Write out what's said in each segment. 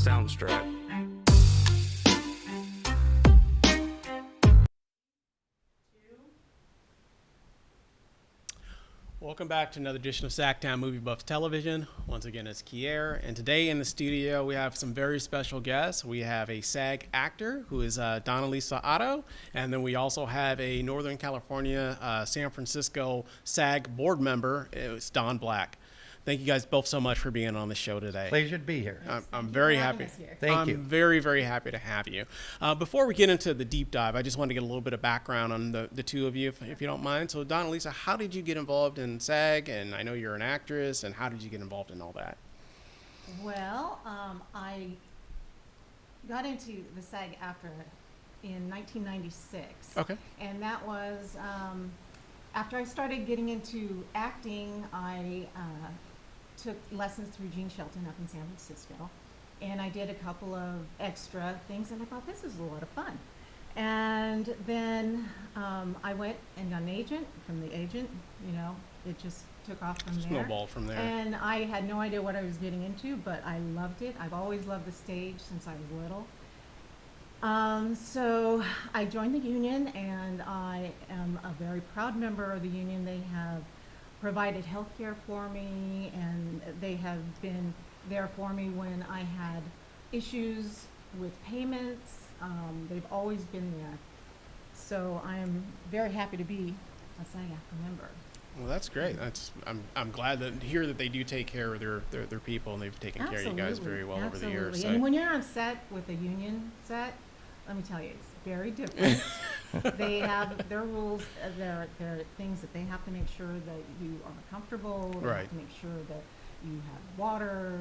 soundtrack. Welcome back to another edition of SacTown Movie Buffs Television. Once again, it's Kier, and today in the studio we have some very special guests. We have a SAG actor who is Donna-Lisa Otto, and then we also have a Northern California, San Francisco SAG board member. It's Don Black. Thank you guys both so much for being on the show today. Pleasure to be here. I'm very happy. Thank you. I'm very, very happy to have you. Before we get into the deep dive, I just wanted to get a little bit of background on the two of you, if you don't mind. So, Donna-Lisa, how did you get involved in SAG? And I know you're an actress, and how did you get involved in all that? Well, I got into the SAG after in 1996. Okay. And that was after I started getting into acting. I took lessons through Gene Shelton up in San Francisco, and I did a couple of extra things, and I thought this is a lot of fun. And then I went and got an agent. From the agent, you know, it just took off from there. Snowballed from there. And I had no idea what I was getting into, but I loved it. I've always loved the stage since I was little. So I joined the union, and I am a very proud member of the union. They have provided health care for me, and they have been there for me when I had issues with payments. They've always been there. So I am very happy to be a SAG-AFTRA member. Well, that's great. I'm glad to hear that they do take care of their people, and they've taken care of you guys very well over the years. So. And when you're on set with a union set, let me tell you, it's very different. They have their rules, there are things that they have to make sure that you are comfortable. They Right. have to make sure that you have water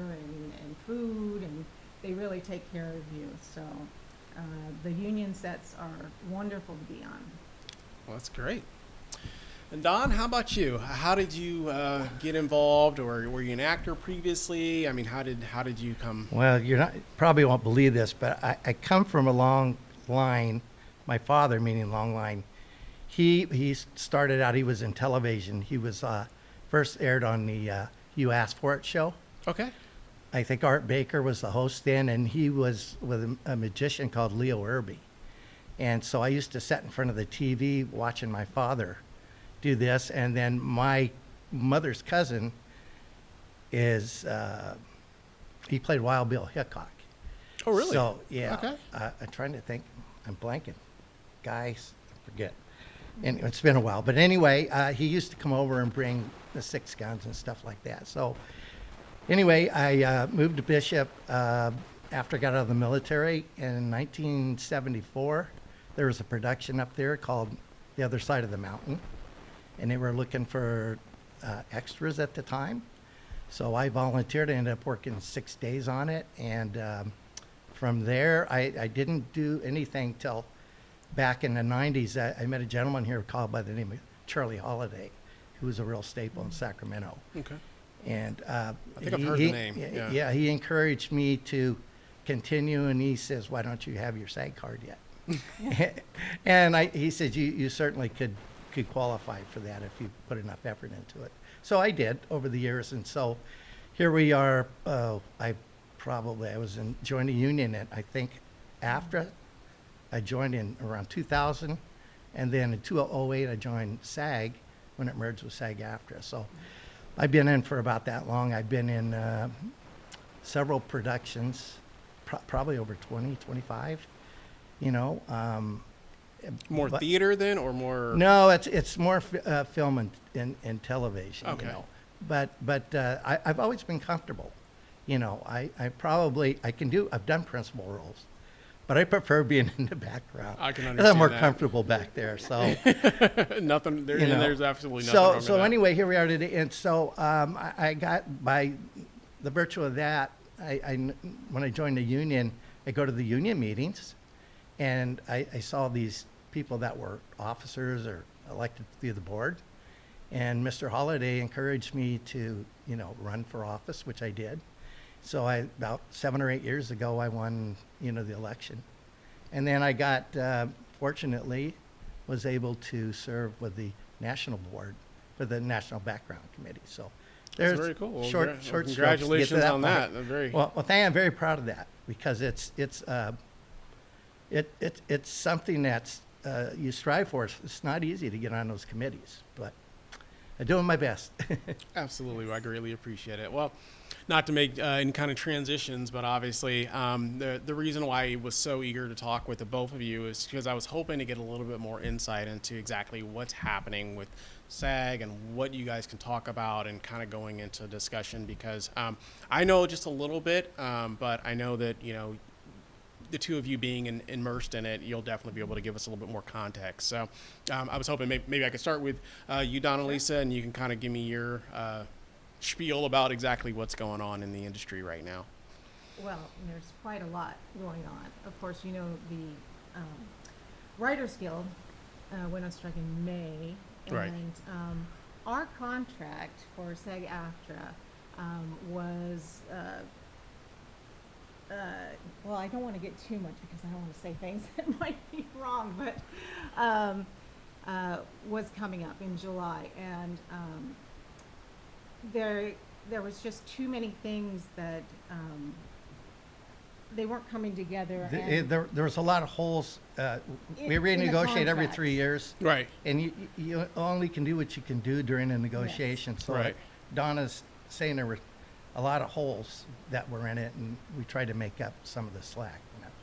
and food, and they really take care of you. So the union sets are wonderful to be on. Well, that's great. And Don, how about you? How did you get involved, or were you an actor previously? I mean, how did you come? Well, probably won't believe this, but I come from a long line. My father, meaning long line, he started out, he was in television. He was first aired on the You Asked For It show. Okay. I think Art Baker was the host then, and he was with a magician called Leo Irby. And so I used to sit in front of the TV watching my father do this, and then my mother's cousin is he played Wild Bill Hickok. Oh, really? So yeah. Okay. I'm trying to think. I'm blanking. Guys, I forget. And it's been a while, but anyway, he used to come over and bring the six guns and stuff like that. So anyway, I moved to Bishop after I got out of the military in 1974. There was a production up there called The Other Side of the Mountain, and they were looking for extras at the time. So I volunteered. I ended up working 6 days on it, and from there, I didn't do anything till back in the 90s. I met a gentleman here called by the name of Charlie Holiday, who was a real staple in Sacramento. Okay. And I think I've heard the name. Yeah, he encouraged me to continue, and he says, "Why don't you have your SAG card yet?" And he said, "You certainly could qualify for that if you put enough effort into it." So I did over the years, and so here we are. I joined a union, and I think after I joined in around 2000, and then in 2008 I joined SAG when it merged with SAG-AFTRA. So I've been in for about that long. I've been in several productions, probably over 20, 25, you know. More theater then, or more? No, it's more film and television. Okay. You know. But I've always been comfortable. You know, I've done principal roles, but I prefer being in the background. I can 'Cause understand I'm more that. comfortable back there. So Nothing there. you know. There's absolutely nothing wrong with So that. anyway, here we are today, and so I got, by the virtue of that, when I joined the union, I go to the union meetings, and I saw these people that were officers or elected through the board, and Mr. Holliday encouraged me to, run for office, which I did. So about 7 or 8 years ago, I won, the election. And then I got, fortunately, was able to serve with the national board for the National Background Committee. So There's very cool. Well, short well, strokes to get to congratulations on part. that. Very Well, I'm very proud of that because it's something that's you strive for. It's not easy to get on those committees, but I'm doing my best. Absolutely. I greatly appreciate it. Well, not to make any kind of transitions, but obviously the reason why I was so eager to talk with the both of you is because I was hoping to get a little bit more insight into exactly what's happening with SAG and what you guys can talk about and kind of going into discussion because I know just a little bit, but I know that, you know, the two of you being immersed in it, you'll definitely be able to give us a little bit more context. So I was hoping maybe I could start with you, Donna-Lisa, and you can kind of give me your spiel about exactly what's going on in the industry right now. Well, there's quite a lot going on. Of course, you know, the Writers Guild went on strike in May, Right. and our contract for SAG-AFTRA was well, I don't want to get too much because I don't want to say things that might be wrong, but was coming up in July, and there was just too many things that they weren't coming together. And There was a lot of holes. We in the renegotiate every contract. 3 years, Right. and you only can do what you can do during a negotiation. So Right. Donna's saying there were a lot of holes that were in it, and we tried to make up some of the slack.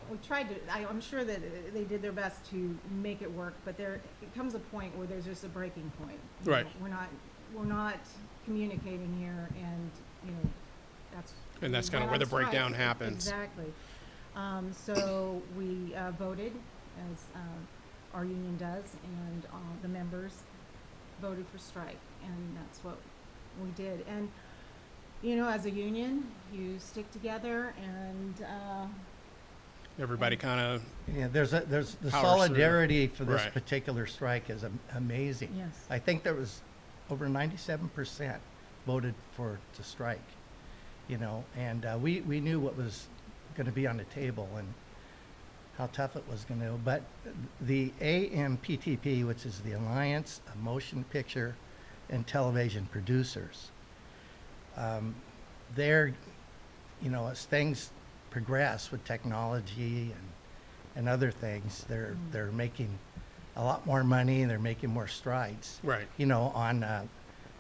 We tried to, I'm sure that they did their best to make it work, but it comes a point where there's just a breaking point. You Right. know, we're not communicating here, and, you know, that's. And that's we kind of went where the on breakdown strike. happens. Exactly. So we voted, as our union does, and the members voted for strike, and that's what we did. And, you know, as a union, you stick together, and Everybody kind of, Yeah, there's the Powers through. solidarity for this Right. particular strike is amazing. Yes. I think there was over 97% voted to strike, you know, and we knew what was going to be on the table and how tough it was going to. But the AMPTP, which is the Alliance of Motion Picture and Television Producers, they're, you know, as things progress with technology and other things, they're making a lot more money and they're making more strides. right. You know, on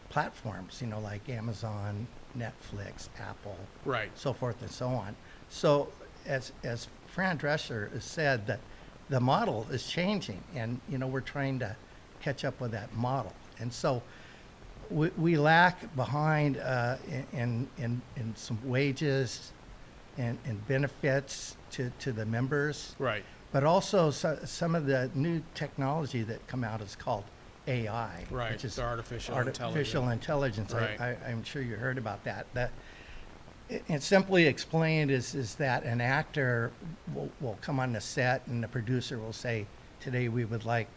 platforms, you know, like Amazon, Netflix, Apple, Right. so forth and so on. So as Fran Drescher has said, that the model is changing, and you know we're trying to catch up with that model, and so we lack behind in some wages and benefits to the members, Right. but also some of the new technology that come out is called AI, Right. which is The artificial intelligence. Right. I'm sure you heard about that. And simply explained is that an actor will come on the set and the producer will say, today we would like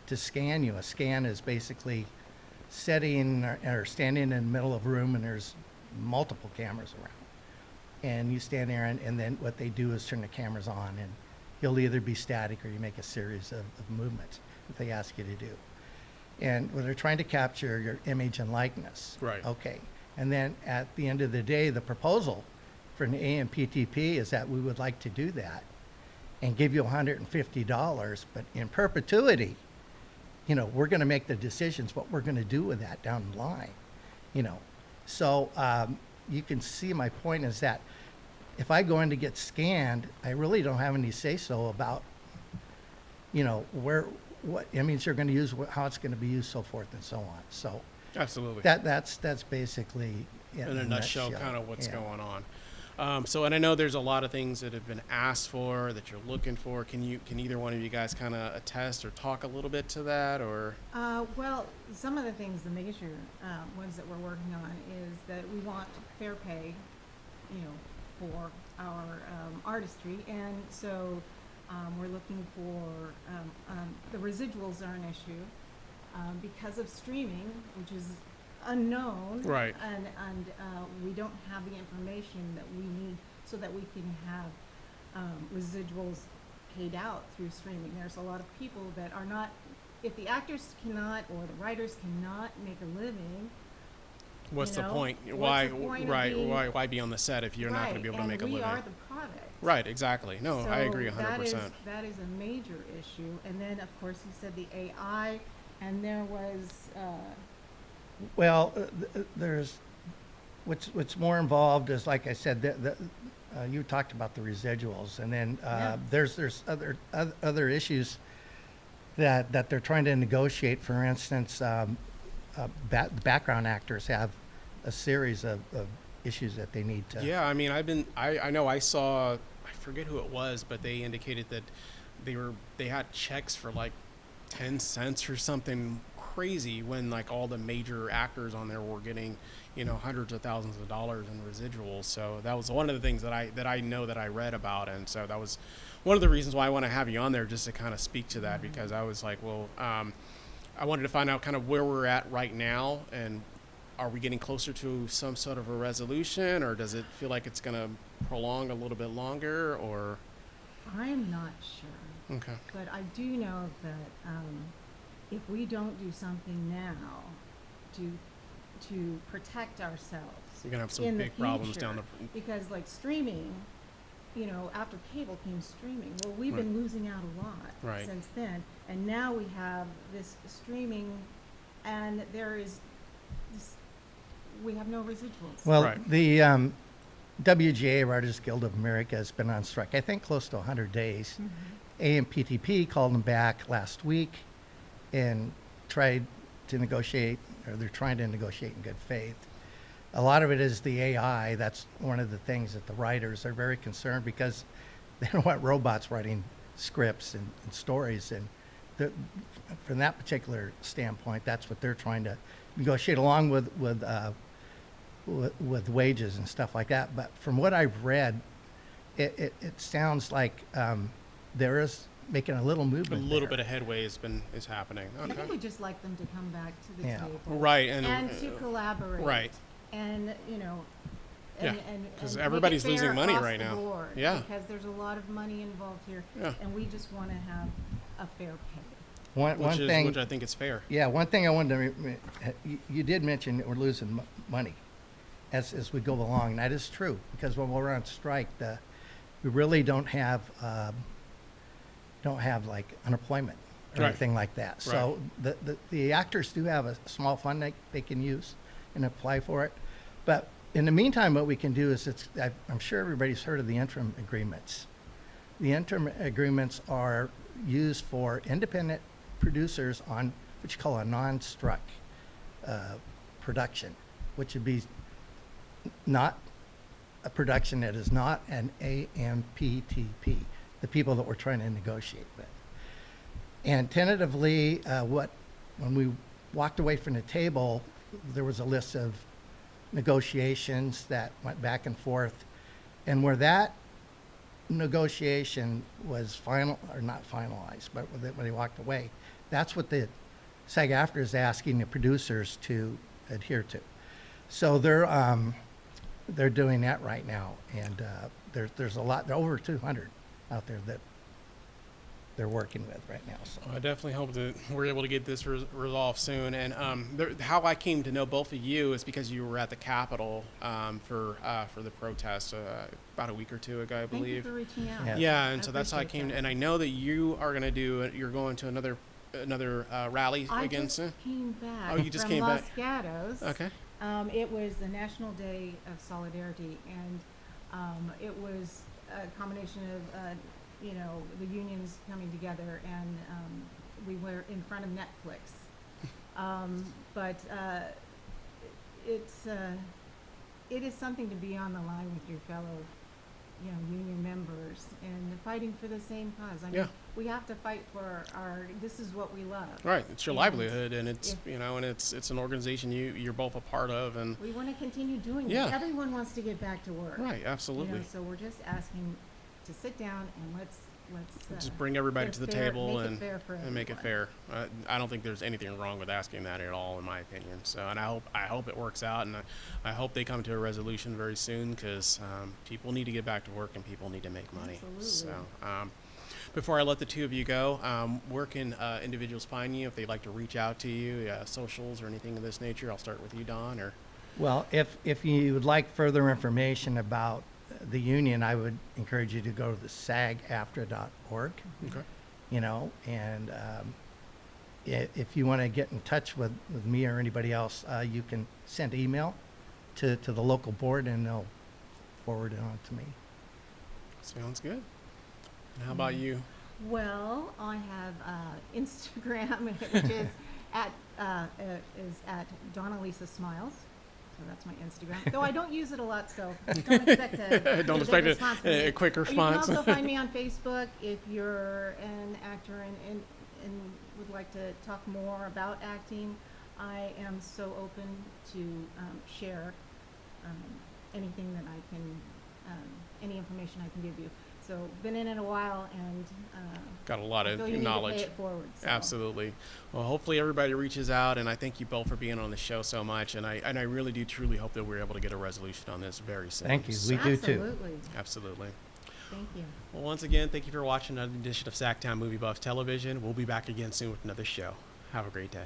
to scan you. A scan is basically setting or standing in the middle of a room and there's multiple cameras around. And you stand there and then what they do is turn the cameras on, and you'll either be static or you make a series of movements that they ask you to do. And well, they're trying to capture your image and likeness. Right. Okay. And then at the end of the day, the proposal for an AMPTP is that we would like to do that and give you $150, but in perpetuity, you know, we're going to make the decisions what we're going to do with that down the line, you know. So you can see my point is that if I go in to get scanned, I really don't have any say-so about, you know, what image you're going to use, how it's going to be used, so forth and so on. So Absolutely. that's basically it in a nutshell, kind of what's Yeah. going on. And I know there's a lot of things that have been asked for that you're looking for. Can either one of you guys kind of attest or talk a little bit to that, or? Well, some of the things, the major ones that we're working on is that we want fair pay, you know, for our artistry, and so we're looking for the residuals are an issue because of streaming, which is unknown, Right. and we don't have the information that we need so that we can have residuals paid out through streaming. There's a lot of people that are not, if the actors cannot or the writers cannot make a living What's you the know? point? What's Why, the point of right, being- why be on the set if you're not going to be able to make a living? And we are the product. Right, exactly. No, I agree So 100%. that is a major issue. And then, of course, you said the AI, and there was, Well, there's, what's more involved is, like I said, you talked about the residuals, and then Yeah. there's other issues that they're trying to negotiate. For instance, background actors have a series of issues that they need to. Yeah, I mean, I know I saw, I forget who it was, but they indicated that they had checks for like 10 cents or something crazy when like all the major actors on there were getting, hundreds of thousands of dollars in residuals. So that was one of the things that I know that I read about. And so that was one of the reasons why I want to have you on there, just to kind of speak to that, because I was like, well, I wanted to find out kind of where we're at right now, and are we getting closer to some sort of a resolution, or does it feel like it's going to prolong a little bit longer, or? I'm not sure. Okay. But I do know that if we don't do something now to protect ourselves We're going to have some in the big problems down future, the. because like streaming, after cable came streaming. Well, we've Right. been losing out a lot Right. since then, and now we have this streaming, and there is this, we have no residuals. Well, Right. the WGA, Writers Guild of America, has been on strike, I think, close to 100 days. Mhm. AMPTP called them back last week and tried to negotiate, or they're trying to negotiate in good faith. A lot of it is the AI. That's one of the things that the writers are very concerned, because they don't want robots writing scripts and stories. And from that particular standpoint, that's what they're trying to negotiate, along with wages and stuff like that. But from what I've read, it sounds like there is making a little A movement little there. bit of headway is happening. I think Okay. we'd just like them to come back to the Yeah. table. Right, and to collaborate. right. And, Yeah, and 'cause make it everybody's fair losing money across right the now. board, Yeah. Because there's a lot of money involved here. Yeah. And we just want to have a fair pay. One thing, Which I think is fair. yeah, one thing I wanted to, you did mention that we're losing money as we go along, and that is true, because when we're on strike, we really don't have like unemployment or Right. anything like that. So the actors do have a small fund they can use and apply for it. But in the meantime, what we can do is, I'm sure everybody's heard of the interim agreements. The interim agreements are used for independent producers on what you call a non-struck production, which would be not a production that is not an AMPTP, the people that we're trying to negotiate with. And tentatively, when we walked away from the table, there was a list of negotiations that went back and forth. And where that negotiation was final, or not finalized, but when they walked away, that's what the SAG-AFTRA is asking the producers to adhere to. So they're doing that right now, and there's a lot, over 200 out there that they're working with right now. So I definitely hope that we're able to get this resolved soon. And how I came to know both of you is because you were at the Capitol for the protest about a week or two ago, I Thank you believe. for reaching out. Yeah. Yeah, and so that's how I appreciate came. that. And I know that you are you're going to another rally I against just it. came back Oh, you just from came Los back. Gatos. Okay. It was the National Day of Solidarity, and it was a combination of, the unions coming together, and we were in front of Netflix. But it is something to be on the line with your fellow, union members and fighting for the same cause. I mean, Yeah. we have to fight for this is what we love. Right. It's your And livelihood, and it's if- and it's an organization you're both a part of, and We want to continue doing Yeah. it. Everyone wants to get back to work. right, absolutely. So we're just asking to sit down and let's Just bring everybody get to the fair- table make it and fair for make it everyone. fair. I don't think there's anything wrong with asking that at all, in my opinion. So, and I hope it works out, and I hope they come to a resolution very soon, because people need to get back to work and people need to make money. Absolutely. So, before I let the two of you go, where can individuals find you if they'd like to reach out to you, socials or anything of this nature? I'll start with you, Don. Or Well, if you would like further information about the union, I would encourage you to go to the sagafter.org, Okay. you know, and if you want to get in touch with me or anybody else, you can send email to the local board and they'll forward it on to me. Sounds good. And how about you? Well, I have Instagram, which is at Donna-Lisa Smiles. So that's my Instagram. Though I don't use it a lot, so don't expect a Don't big expect response from me. a quick response. You can also find me on Facebook if you're an actor and would like to talk more about acting. I am so open to share anything that I can, any information I can give you. So been in it a while and Got a lot I of feel you need to knowledge. pay it forward. So. Absolutely. Well, hopefully everybody reaches out, and I thank you both for being on the show so much. And I really do truly hope that we're able to get a resolution on this very soon. Thank you. So- We do too. Absolutely. Absolutely. Thank you. Well, once again, thank you for watching another edition of SacTown Movie Buff Television. We'll be back again soon with another show. Have a great day.